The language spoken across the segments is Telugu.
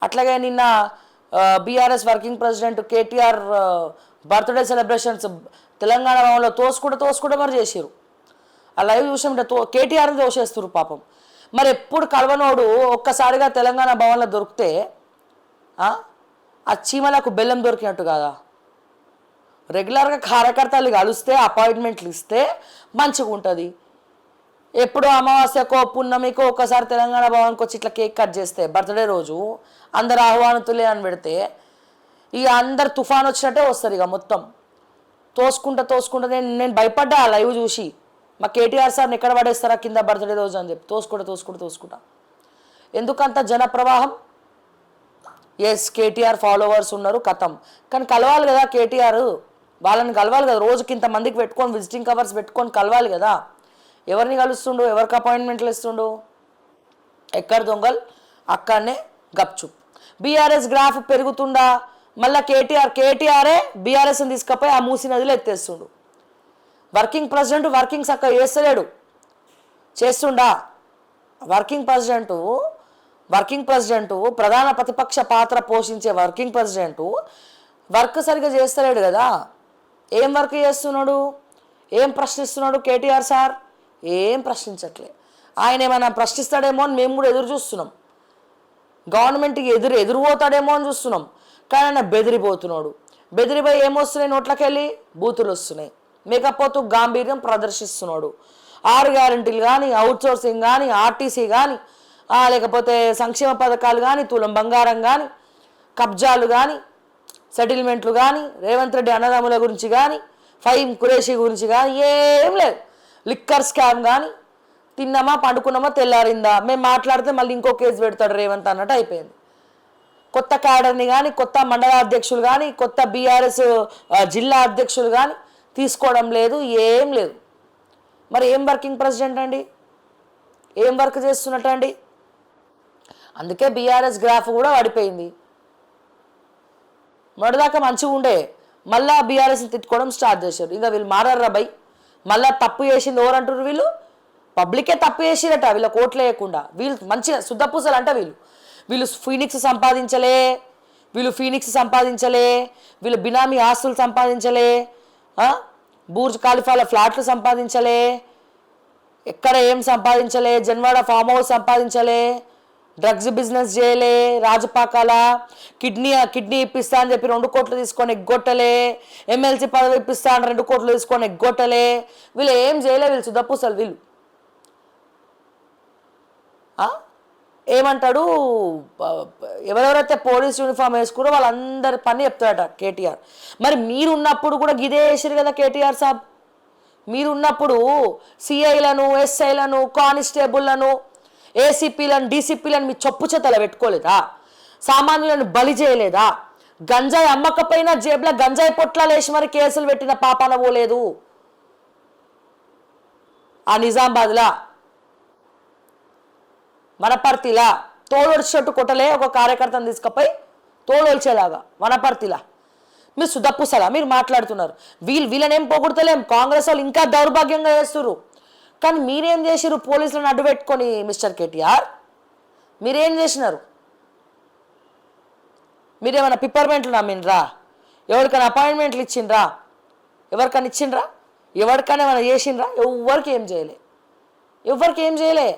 అట్లాగే నిన్న BRS working president KTR birthday celebrations Telangana భవన్లో తోసుకుంటూ మరి చేసారు. ఆ లైవ్ చూసామంటే కేటీఆర్ని తోసేస్తారు పాపం. మరి ఎప్పుడు కలవనోడు ఒక్కసారిగా తెలంగాణ భవన్లో దొరికితే ఆ చీమలకు బెల్లం దొరికినట్టు కదా. రెగ్యులర్గా కార్యకర్తలు కలిస్తే అపాయింట్మెంట్లు ఇస్తే మంచిగా ఉంటుంది. ఎప్పుడు అమావాస్యకో పున్నమికో ఒక్కసారి తెలంగాణ భవన్కి వచ్చి ఇట్లా కేక్ కట్ చేస్తే బర్త్డే రోజు అందరు ఆహ్వానితులే అని పెడితే ఇక అందరు తుఫాన్ వచ్చినట్టే వస్తారు. ఇక మొత్తం తోసుకుంటా నేను భయపడ్డా ఆ లైవ్ చూసి. మా కేటీఆర్ సార్ని ఎక్కడ పడేస్తారా కింద బర్త్డే రోజు అని చెప్పి తోసుకుంటా ఎందుకంత జన ప్రవాహం. ఎస్ కేటీఆర్ ఫాలోవర్స్ ఉన్నారు కథం, కానీ కలవాలి కదా కేటీఆర్, వాళ్ళని కలవాలి కదా. రోజుకి ఇంతమందికి పెట్టుకొని విజిటింగ్ కవర్స్ పెట్టుకొని కలవాలి కదా. ఎవరిని కలుస్తుండు, ఎవరికి అపాయింట్మెంట్లు ఇస్తుండు? ఎక్కడ దొంగల్ అక్కడనే గప్చుప్. బీఆర్ఎస్ గ్రాఫ్ పెరుగుతుండా, మళ్ళీ కేటీఆరే బీఆర్ఎస్ని తీసుకపోయి ఆ మూసి నదిలో ఎత్తేస్తుండు. వర్కింగ్ ప్రెసిడెంట్ వర్కింగ్ చక్కగా చేస్తలేడు, చేస్తుండా? వర్కింగ్ ప్రెసిడెంటు ప్రధాన ప్రతిపక్ష పాత్ర పోషించే వర్కింగ్ ప్రెసిడెంటు వర్క్ సరిగ్గా చేస్తలేడు కదా. ఏం వర్క్ చేస్తున్నాడు, ఏం ప్రశ్నిస్తున్నాడు కేటీఆర్ సార్? ఏం ప్రశ్నించట్లే. ఆయన ఏమైనా ప్రశ్నిస్తాడేమో అని మేము కూడా ఎదురు చూస్తున్నాం. గవర్నమెంట్కి ఎదురుపోతాడేమో అని చూస్తున్నాం, కానీ ఆయన బెదిరిపోతున్నాడు. బెదిరిపోయి ఏమొస్తున్నాయి, నోట్లకెళ్ళి బూతులు వస్తున్నాయి. మేకపోతూ గాంభీర్యం ప్రదర్శిస్తున్నాడు. 6 గ్యారెంటీలు కానీ, అవుట్సోర్సింగ్ కానీ, ఆర్టీసీ కానీ, లేకపోతే సంక్షేమ పథకాలు కానీ, తులం బంగారం కానీ, కబ్జాలు కానీ, సెటిల్మెంట్లు కానీ, రేవంత్ రెడ్డి అన్నదమ్ముల గురించి కానీ, ఫహీం ఖురేషీ గురించి కానీ ఏం లేదు. లిక్కర్ స్కామ్ కానీ, తిన్నామా పండుకున్నామా తెల్లారిందా, మేము మాట్లాడితే మళ్ళీ ఇంకో కేసు పెడతాడు రేవంత్ అన్నట్టు అయిపోయింది. కొత్త క్యాడర్ని కానీ, కొత్త మండల అధ్యక్షులు కానీ, కొత్త బీఆర్ఎస్ జిల్లా అధ్యక్షులు కానీ తీసుకోవడం లేదు, ఏం లేదు. మరి ఏం వర్కింగ్ ప్రెసిడెంట్ అండి, ఏం వర్క్ చేస్తున్నట్టు అండి? అందుకే బీఆర్ఎస్ గ్రాఫ్ కూడా పడిపోయింది. మొదటిదాకా మంచిగా ఉండే, మళ్ళా బీఆర్ఎస్ని తిట్టుకోవడం స్టార్ట్ చేశారు. ఇంకా వీళ్ళు మారారా బై, మళ్ళీ తప్పు చేసింది ఎవరంటారు? వీళ్ళు పబ్లికే తప్పు చేసిరట, వీళ్ళ కోట్లు వేయకుండా. వీళ్ళు మంచిగా శుద్ధపూసలు అంట. వీళ్ళు ఫీనిక్స్ సంపాదించలే, వీళ్ళు బినామీ ఆస్తులు సంపాదించలే, బూర్జ్ ఖలీఫాల ఫ్లాట్లు సంపాదించలే, ఎక్కడ ఏం సంపాదించలే, జన్వాడ ఫామ్ హౌస్ సంపాదించలే, డ్రగ్స్ బిజినెస్ చేయలే, రాజపాకాల కిడ్నీ ఇప్పిస్తా అని చెప్పి 2 కోట్లు తీసుకొని ఎగ్గొట్టలే, ఎమ్మెల్సీ పదవి ఇప్పిస్తా అని 2 కోట్లు తీసుకొని ఎగ్గొట్టలే. వీళ్ళు ఏం చేయలే, వీళ్ళు శుద్ధపూసలు. వీళ్ళు ఏమంటాడు, ఎవరెవరైతే పోలీస్ యూనిఫామ్ వేసుకున్నారో వాళ్ళందరి పని చెప్తాడట కేటీఆర్. మరి మీరున్నప్పుడు కూడా గిదే వేసారు కదా కేటీఆర్ సాబ్. మీరున్నప్పుడు సిఐలను, ఎస్ఐలను, కానిస్టేబుల్లను, ఏసీపీలను, డీసీపీలను మీ చొప్పు చేతల పెట్టుకోలేదా? సామాన్యులను బలి చేయలేదా? గంజాయి అమ్మకపోయినా జేబులో గంజాయి పొట్లాలు వేసి మరి కేసులు పెట్టిన పాపాన పోలేదు. ఆ నిజామాబాద్లా, వనపర్తిలా తోడొడిచేట్టు కొట్టలే ఒక కార్యకర్తను తీసుకపోయి తోడొల్చేలాగా వనపర్తిలా. మీరు శుద్ధపూసలా మీరు మాట్లాడుతున్నారు? వీళ్ళనేం పోగొడతలేం, కాంగ్రెస్ వాళ్ళు ఇంకా దౌర్భాగ్యంగా చేస్తున్నారు. కానీ మీరేం చేసిరు? పోలీసులను అడ్డు పెట్టుకొని మిస్టర్ కేటీఆర్ మీరేం చేసినారు? మీరేమైనా పిప్పర్మెంట్లు నమ్మినరా? ఎవరికైనా అపాయింట్మెంట్లు ఇచ్చిండ్రా? ఎవరికైనా ఏమైనా చేసిండ్రా? ఎవరికి ఏం చేయలే.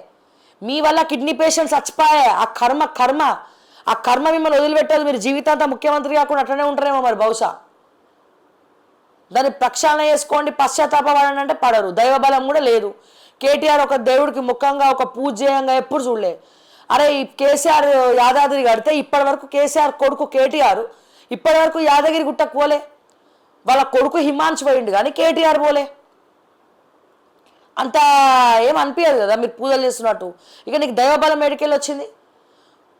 మీ వల్ల కిడ్నీ పేషెంట్స్ చచ్చిపోయాయి. ఆ కర్మ మిమ్మల్ని వదిలిపెట్టాలి. మీరు జీవితాంతం ముఖ్యమంత్రి కాకుండా అట్లనే ఉంటారేమో మరి బహుశా. దాన్ని ప్రక్షాళన చేసుకోండి, పశ్చాత్తాపడండి అంటే పడరు. దైవబలం కూడా లేదు. కేటీఆర్ ఒక దేవుడికి ముఖంగా ఒక పూజ్యంగా ఎప్పుడు చూడలే. అరే ఈ కేసీఆర్ యాదాద్రి కడితే ఇప్పటి వరకు కేసీఆర్ కొడుకు కేటీఆర్ ఇప్పటి వరకు యాదగిరి గుట్టకు పోలే. వాళ్ళ కొడుకు హిమాంశు పోయిండు కానీ కేటీఆర్ పోలే. అంత ఏం అనిపించదు కదా మీరు పూజలు చేస్తున్నట్టు. ఇక నీకు దైవబలం ఎడికెళ్ళి వచ్చింది?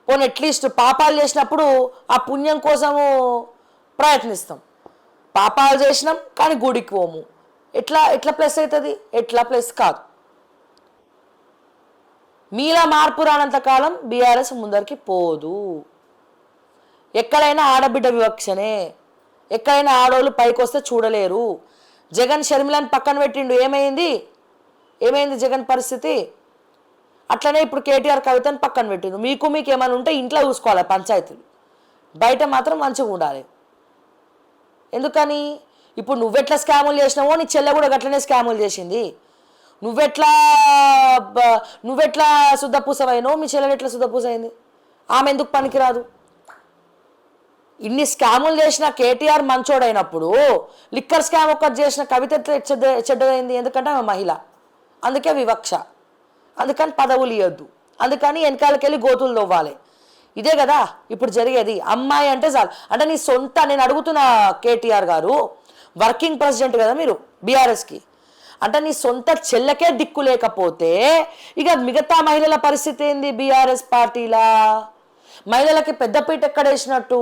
పోనీ అట్లీస్ట్ పాపాలు చేసినప్పుడు ఆ పుణ్యం కోసము ప్రయత్నిస్తాం. పాపాలు చేసినాం కానీ గుడికి పోము. ఎట్లా ప్లస్ అవుతుంది? ఎట్లా ప్లస్ కాదు. మీలా మార్పు రానంతకాలం బీఆర్ఎస్ ముందరికి పోదు. ఎక్కడైనా ఆడబిడ్డ వివక్షనే, ఎక్కడైనా ఆడోళ్ళు పైకి వస్తే చూడలేరు. జగన్ షర్మిలను పక్కన పెట్టిండు. ఏమైంది జగన్ పరిస్థితి? అట్లనే ఇప్పుడు కేటీఆర్ కవితను పక్కన పెట్టిండు. మీకు ఏమైనా ఉంటే ఇంట్లో చూసుకోవాలి పంచాయతీలు, బయట మాత్రం మంచిగా ఉండాలి. ఎందుకని ఇప్పుడు నువ్వెట్లా స్కాములు చేసినావో నీ చెల్లె కూడా గట్లనే స్కాములు చేసింది. నువ్వెట్లా శుద్ధపూసవైనో మీ చెల్లెలు ఎట్లా శుద్ధపూసైంది. ఆమె ఎందుకు పనికిరాదు? ఇన్ని స్కాములు చేసిన కేటీఆర్ మంచోడైనప్పుడు లిక్కర్ స్కామ్ ఒక్కటి చేసిన కవిత చెడ్డదైంది. ఎందుకంటే ఆమె మహిళ, అందుకే వివక్ష, అందుకని పదవులు ఇవ్వద్దు, అందుకని వెనకాలకెళ్ళి గోతులు తవ్వాలి. ఇదే కదా ఇప్పుడు జరిగేది. అమ్మాయి అంటే చాలు. అంటే నీ సొంత, నేను అడుగుతున్న కేటీఆర్ గారు, వర్కింగ్ ప్రెసిడెంట్ కదా మీరు బీఆర్ఎస్కి, అంటే నీ సొంత చెల్లెకే దిక్కు లేకపోతే ఇక మిగతా మహిళల పరిస్థితి ఏంది? బీఆర్ఎస్ పార్టీలా మహిళలకి పెద్దపీట ఎక్కడ వేసినట్టు?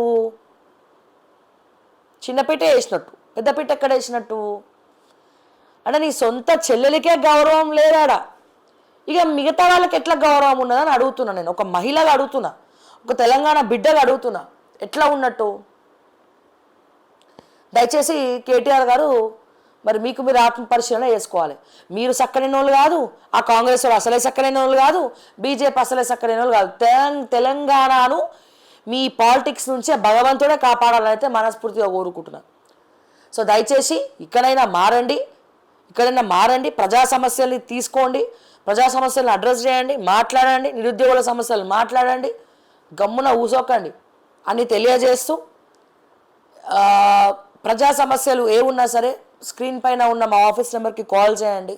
చిన్నపీట వేసినట్టు, పెద్దపీట ఎక్కడ వేసినట్టు? అంటే నీ సొంత చెల్లెలకే గౌరవం లేదాడా, ఇక మిగతా వాళ్ళకి ఎట్లా గౌరవం ఉన్నదని అడుగుతున్నా. నేను ఒక మహిళగా అడుగుతున్నా, ఒక తెలంగాణ బిడ్డగా అడుగుతున్నా, ఎట్లా ఉన్నట్టు? దయచేసి కేటీఆర్ గారు మరి మీకు మీరు ఆత్మ పరిశీలన చేసుకోవాలి. మీరు సక్కనైన వాళ్ళు కాదు, ఆ కాంగ్రెస్ వాళ్ళు అసలే సక్కనైన వాళ్ళు కాదు, బీజేపీ అసలే సక్కనైన వాళ్ళు కాదు. తెలంగాణను మీ పాలిటిక్స్ నుంచే భగవంతుడే కాపాడాలని అయితే మనస్ఫూర్తిగా కోరుకుంటున్నాను. సో దయచేసి ఇక్కడైనా మారండి, ప్రజా సమస్యల్ని తీసుకోండి, ప్రజా సమస్యలను అడ్రస్ చేయండి, మాట్లాడండి, నిరుద్యోగుల సమస్యలు మాట్లాడండి, గమ్మున ఊసోకండి అని తెలియజేస్తూ, ప్రజా సమస్యలు ఏమున్నా సరే స్క్రీన్ పైన ఉన్న మా ఆఫీస్ నెంబర్కి కాల్ చేయండి.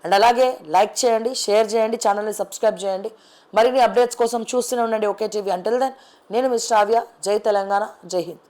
అండ్ అలాగే లైక్ చేయండి, షేర్ చేయండి, ఛానల్ని సబ్స్క్రైబ్ చేయండి. మరిన్ని అప్డేట్స్ కోసం చూస్తూనే ఉండండి ఓకే టీవీ. అంటిల్ దెన్ నేను మిస్ శ్రావ్య. జై తెలంగాణ, జై హింద్.